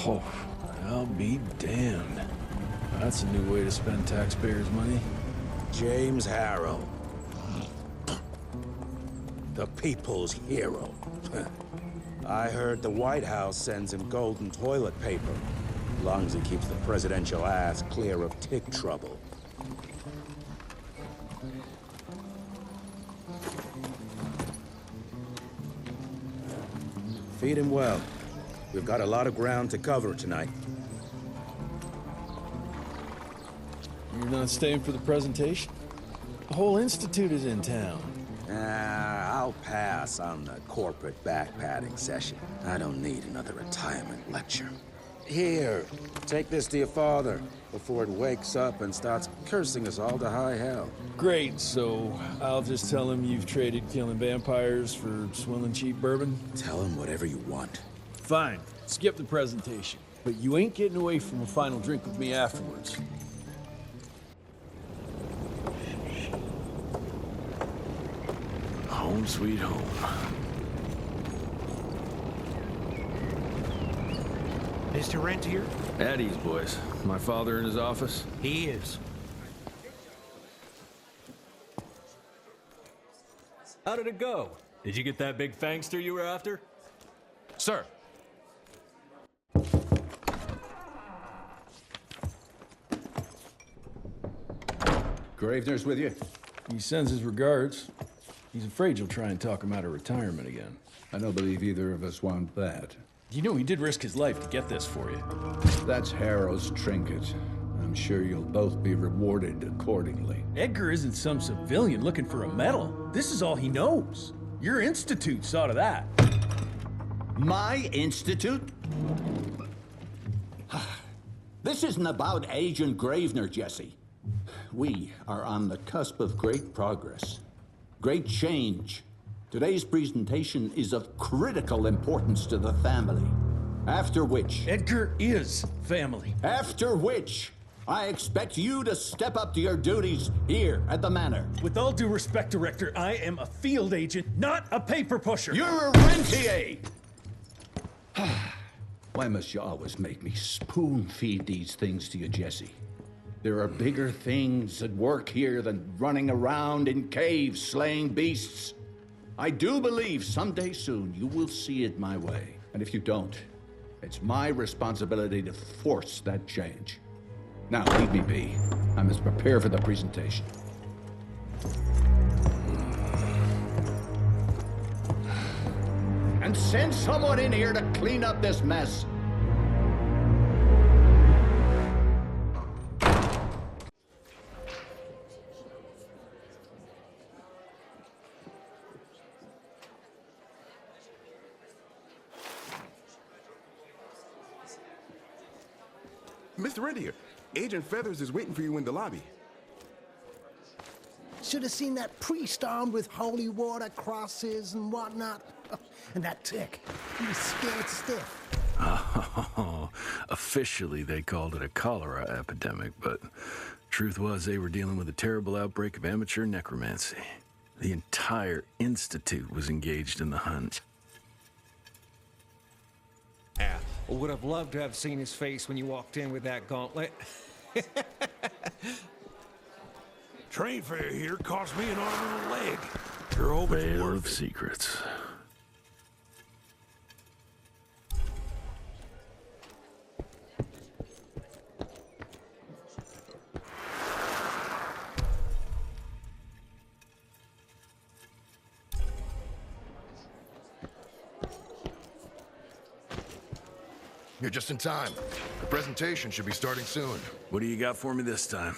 Oh, I'll be damned. That's a new way to spend taxpayers' money. James Harrow. The people's hero. I heard the White House sends him golden toilet paper. As long as he keeps the presidential ass clear of tick trouble. Feed him well. We've got a lot of ground to cover tonight. You're not staying for the presentation? The whole institute is in town. I'll pass on the corporate backpatting session. I don't need another retirement lecture. Here, take this to your father before it wakes up and starts cursing us all to high hell. Great, so I'll just tell him you've traded killing vampires for swilling cheap bourbon? Tell him whatever you want. Fine, skip the presentation. But you ain't getting away from a final drink with me afterwards. Home sweet home. Mr. Rentier? At ease, boys. My father in his office? He is. How did it go? Did you get that big fangster you were after? Sir. Gravener's with you? He sends his regards. He's afraid you'll try and talk him out of retirement again. I don't believe either of us want that. You know he did risk his life to get this for you. That's Harrow's trinket. I'm sure you'll both be rewarded accordingly. Edgar isn't some civilian looking for a medal. This is all he knows. Your institute saw to that. My institute? This isn't about Agent Gravener, Jesse. We are on the cusp of great progress, great change. Today's presentation is of critical importance to the family. After which... Edgar is family. After which, I expect you to step up to your duties here at the Manor. With all due respect, Director, I am a field agent, not a paper pusher. You're a rentier! Why must you always make me spoon-feed these things to you, Jesse? There are bigger things at work here than running around in caves slaying beasts. I do believe someday soon you will see it my way. And if you don't, it's my responsibility to force that change. Now, leave me be. I must prepare for the presentation. And send someone in here to clean up this mess. Mr. Rentier, Agent Feathers is waiting for you in the lobby. Should have seen that priest armed with holy water, crosses, and whatnot. And that tick, he was scared stiff. Oh, officially they called it a cholera epidemic, but truth was they were dealing with a terrible outbreak of amateur necromancy. The entire institute was engaged in the hunt. I would have loved to have seen his face when you walked in with that gauntlet. Train fare here cost me an arm and a leg. Sure hope it's Veil worth of it. secrets. You're just in time. The presentation should be starting soon. What do you got for me this time?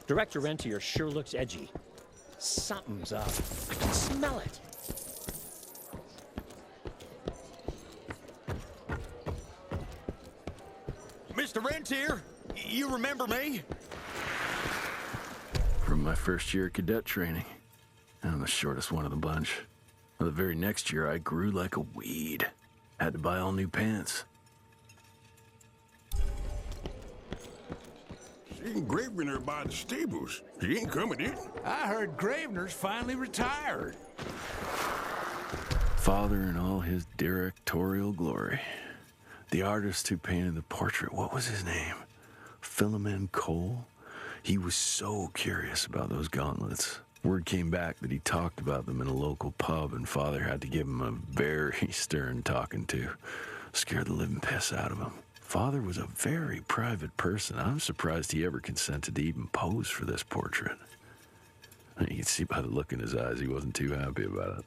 Director Rentier sure looks edgy. Something's up. I can smell it. Mr. Rentier, you remember me? From my first year of cadet training. I'm the shortest one of the bunch. The very next year, I grew like a weed. Had to buy all new pants. Seen Gravener by the stables. He ain't coming in. I heard Gravener's finally retired. Father in all his directorial glory. The artist who painted the portrait, what was his name? Philomen Cole? He was so curious about those gauntlets. Word came back that he talked about them in a local pub, and Father had to give him a very stern talking to. Scared the living piss out of him. Father was a very private person. I'm surprised he ever consented to even pose for this portrait. You can see by the look in his eyes he wasn't too happy about it.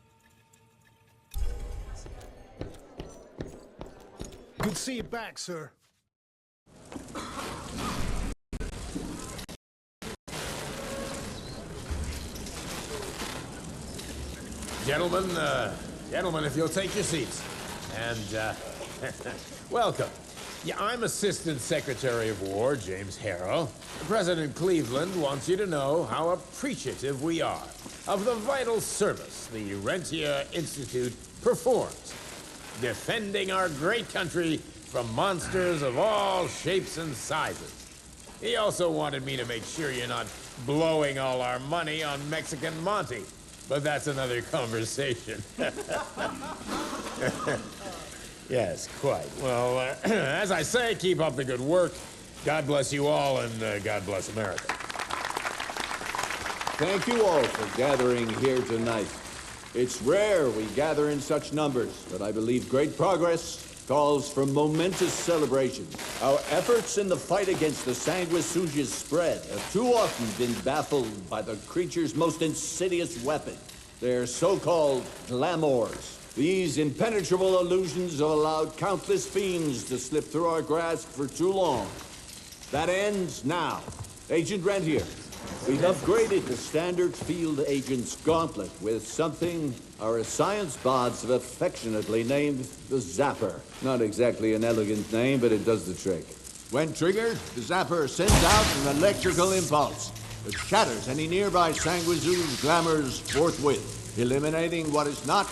Good to see you back, sir. Gentlemen, if you'll take your seats. And, welcome. Yeah, I'm Assistant Secretary of War, James Harrow. President Cleveland wants you to know how appreciative we are of the vital service the Rentier Institute performs, defending our great country from monsters of all shapes and sizes. He also wanted me to make sure you're not blowing all our money on Mexican Monty, but that's another conversation. Yes, quite. Well, as I say, keep up the good work. God bless you all, and God bless America. Thank you all for gathering here tonight. It's rare we gather in such numbers, but I believe great progress calls for momentous celebration. Our efforts in the fight against the sanguisuga's spread have too often been baffled by the creature's most insidious weapon, their so-called glamours. These impenetrable illusions have allowed countless fiends to slip through our grasp for too long. That ends now. Agent Rentier, we've upgraded the standard field agent's gauntlet with something our science bots have affectionately named the Zapper. Not exactly an elegant name, but it does the trick. When triggered, the Zapper sends out an electrical impulse that shatters any nearby sanguisuga's glamours forthwith, eliminating what is not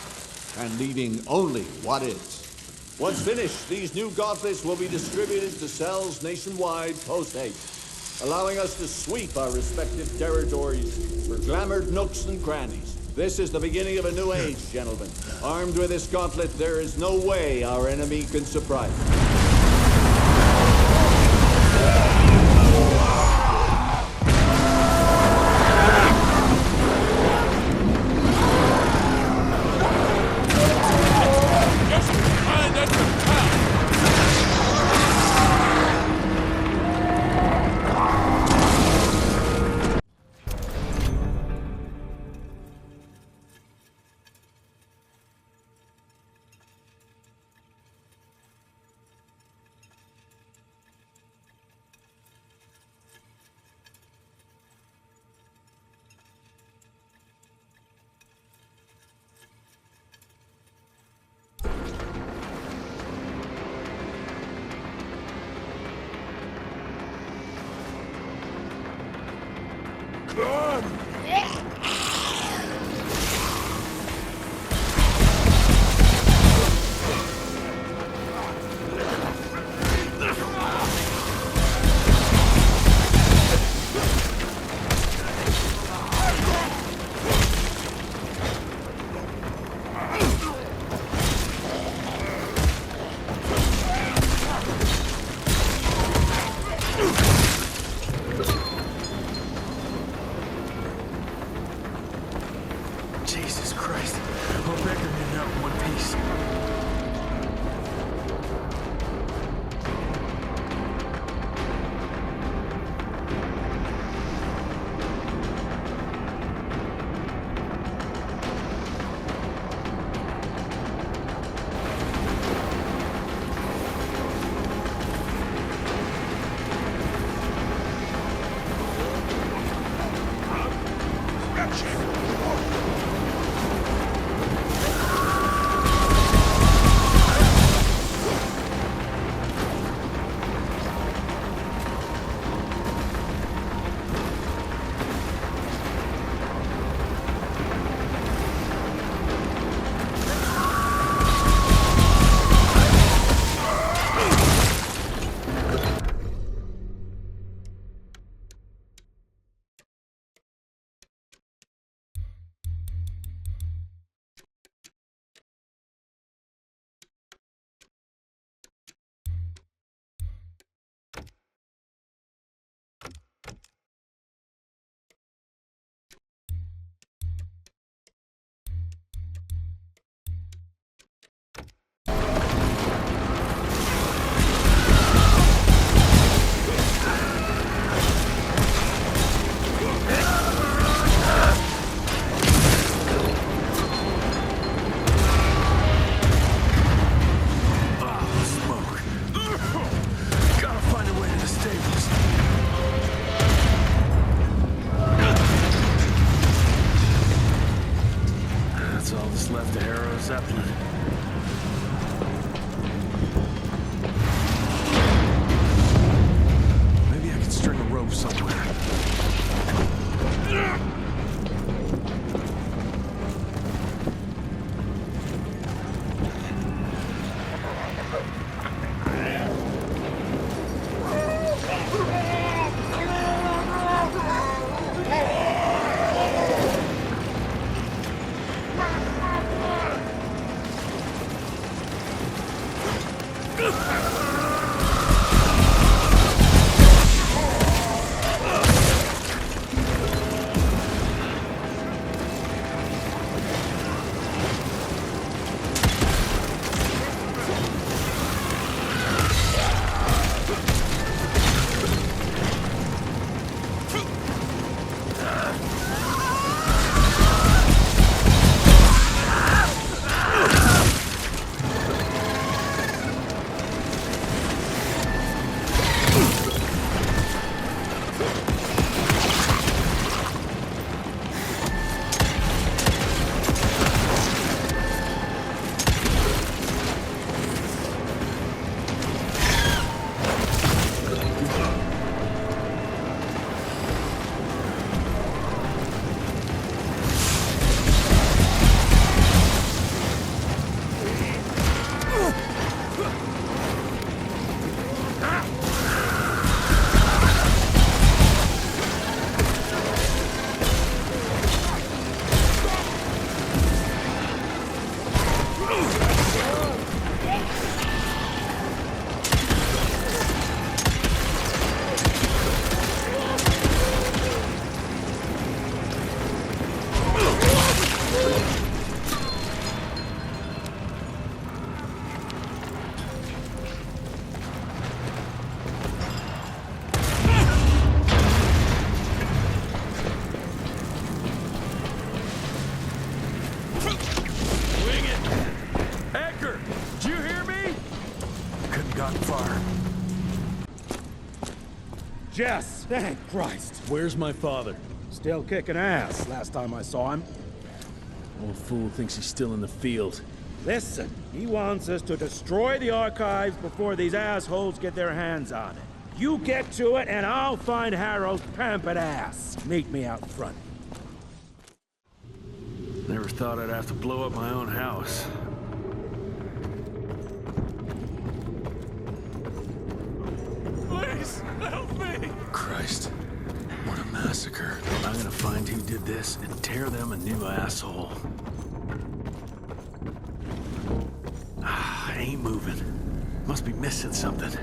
and leaving only what is. Once finished, these new gauntlets will be distributed to cells nationwide post-haste, allowing us to sweep our respective territories for glamored nooks and crannies. This is the beginning of a new age, gentlemen. Armed with this gauntlet, there is no way our enemy can surprise us. Jess, thank Christ. Where's my father? Still kicking ass, last time I saw him. Old fool thinks he's still in the field. Listen, he wants us to destroy the archives before these assholes get their hands on it. You get to it, and I'll find Harold's pampered ass. Meet me out front. Never thought I'd have to blow up my own house. Please, help me! Christ, what a massacre. I'm gonna find who did this and tear them a new asshole. I ain't moving. Must be missing something.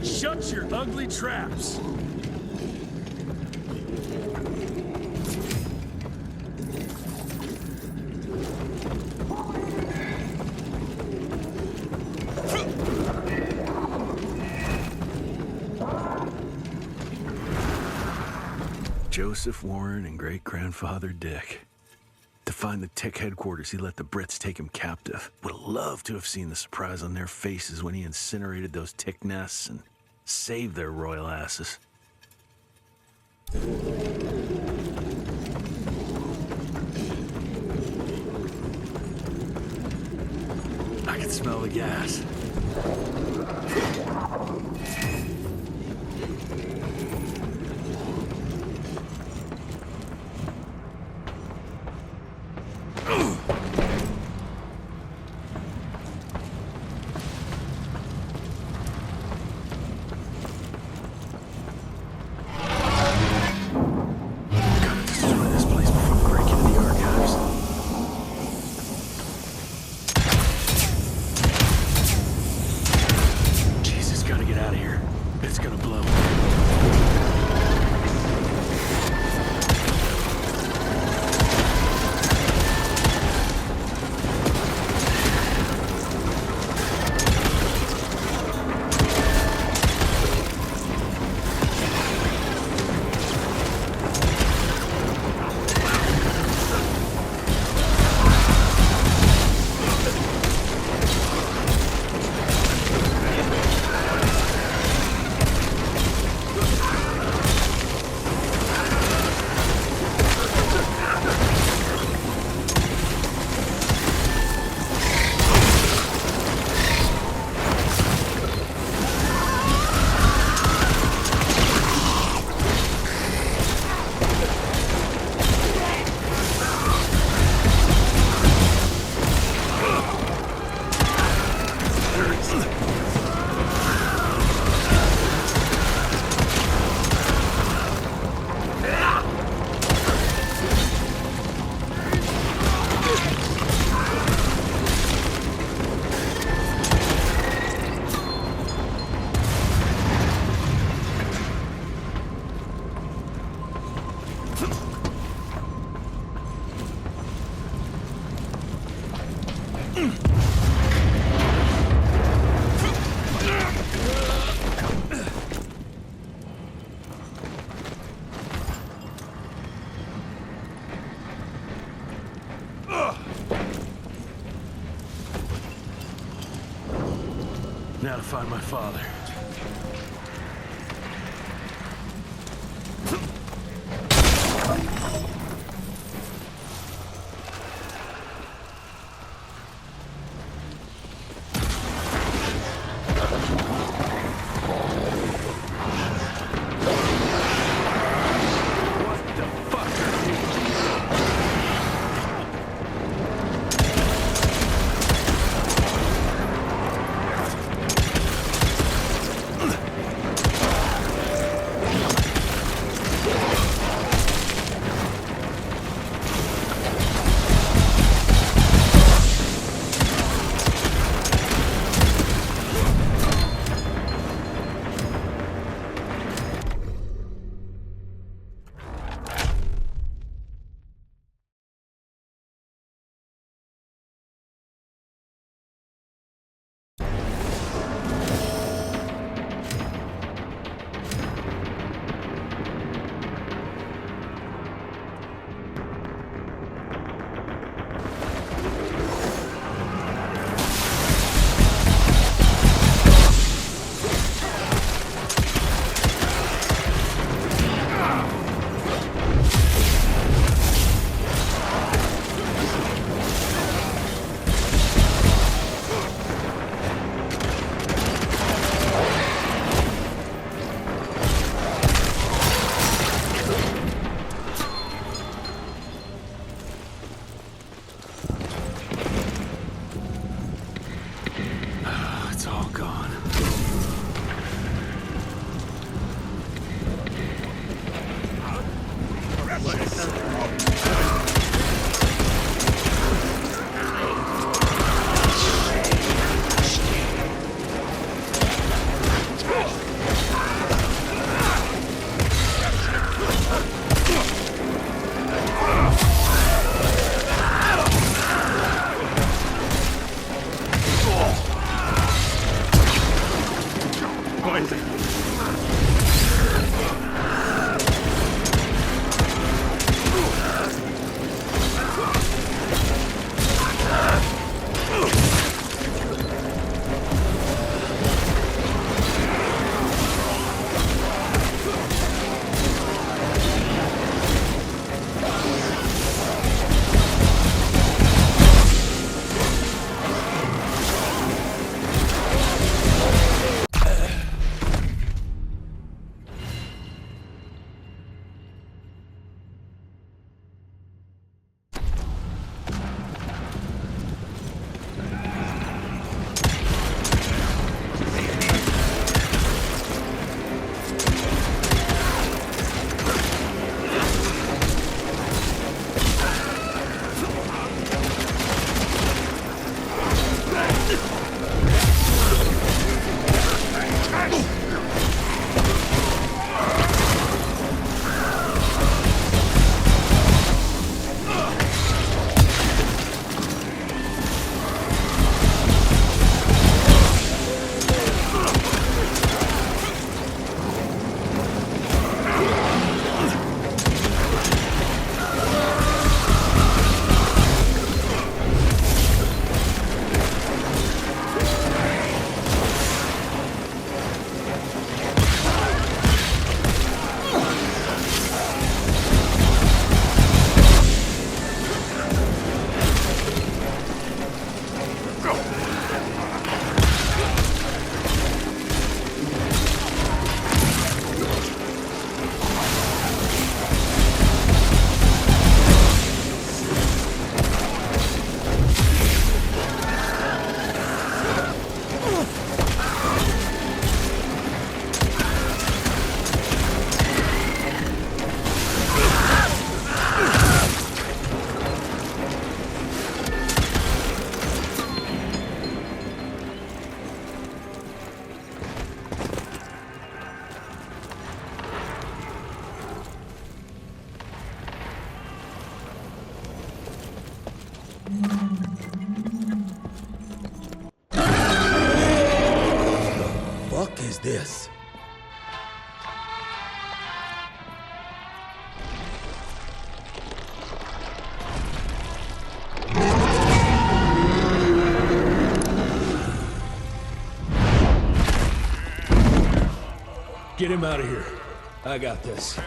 Shut your ugly traps! Joseph Warren and great-grandfather Dick. To find the Tick headquarters, he let the Brits take him captive. Would have loved to have seen the surprise on their faces when he incinerated those Tick nests and saved their royal asses. I can smell the gas. now to find my father. It's all gone. This? Get him out of here. I got this.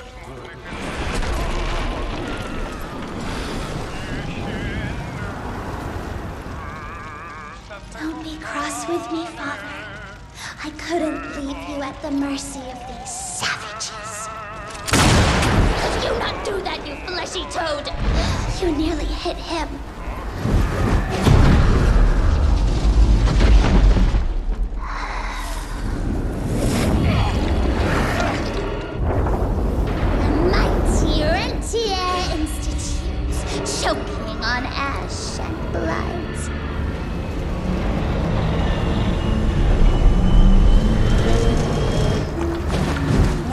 Don't be cross with me, Father. I couldn't leave you at the mercy of these savages. Could you not do that, you fleshy toad? You nearly hit him. The mighty Rentier Institute, choking on ash and blood.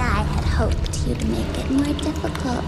I had hoped you'd make it more difficult.